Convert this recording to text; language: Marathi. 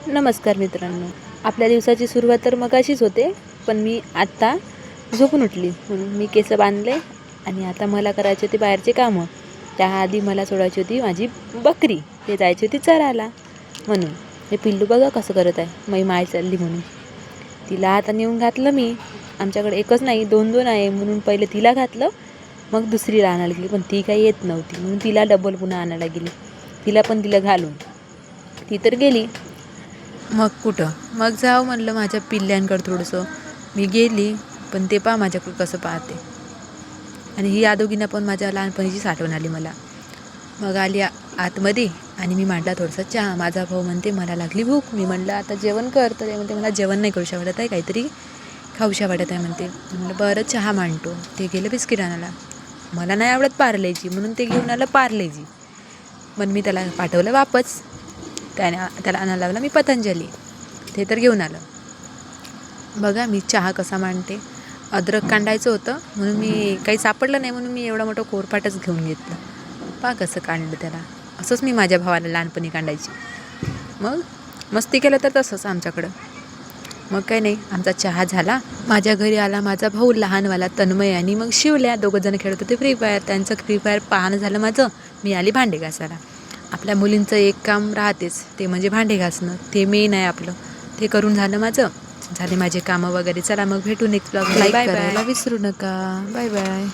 नमस्कार मित्रांनो. आपल्या दिवसाची सुरुवात तर मगाशीच होते, पण मी आत्ता झोपून उठली म्हणून मी केस बांधले आणि आता मला करायचे होते बाहेरचे कामं. त्याआधी मला सोडायची होती माझी बकरी, ते जायची होती चरायला म्हणून. हे पिल्लू बघा कसं करत आहे, मै माय चालली म्हणून. तिला आता नेऊन घातलं मी. आमच्याकडे एकच नाही, दोन दोन आहे म्हणून पहिले तिला घातलं, मग दुसरीला आणायला गेली, पण ती काही येत नव्हती म्हणून तिला डबल पुन्हा आणायला गेली. तिला पण दिलं घालून, ती तर गेली. मग कुठं, मग जाऊ म्हणलं माझ्या पिल्ल्यांकडं थोडंसं. मी गेली, पण ते पहा माझ्याकडं कसं पाहते. आणि ही दोघींना पण माझ्या लहानपणीची आठवण आली मला. मग आली आतमध्ये आणि मी मांडला थोडासा चहा. माझा भाऊ म्हणते मला लागली भूक. मी म्हणलं आता जेवण कर, तर ते म्हणते मला जेवण नाही करूशा वाटत आहे, काहीतरी खाऊशा वाटत आहे म्हणते. म्हणलं बरं चहा मांडतो. ते गेलं बिस्किट आणायला. मला नाही आवडत पार्लेजी म्हणून ते घेऊन आलं पार्लेजी. मग मी त्याला पाठवलं वापस. त्याला आणायला लावला मी पतंजली. ते तर घेऊन आलं. बघा मी चहा कसा मांडते. अद्रक कांडायचं होतं म्हणून मी काही सापडलं नाही म्हणून मी एवढा मोठं कोरपाटच घेऊन घेतलं. पहा कसं काढलं त्याला. असंच मी माझ्या भावाला लहानपणी काढायची. मग मस्ती केलं तर तसंच आमच्याकडं. मग काही नाही, आमचा चहा झाला. माझ्या घरी आला माझा भाऊ लहानवाला तन्मय आणि मग शिवल्या. दोघंजण खेळत होते फ्री फायर. त्यांचं फ्री फायर पाहणं झालं माझं. मी आली भांडे घासायला. आपल्या मुलींचं एक काम राहतेच, ते म्हणजे भांडे घासणं. ते मेन आहे आपलं. ते करून झालं माझं. झाले माझे कामं वगैरे. चला मग भेटू नेक्स्ट ब्लॉग. लाईक करायला विसरू नका. Bye bye.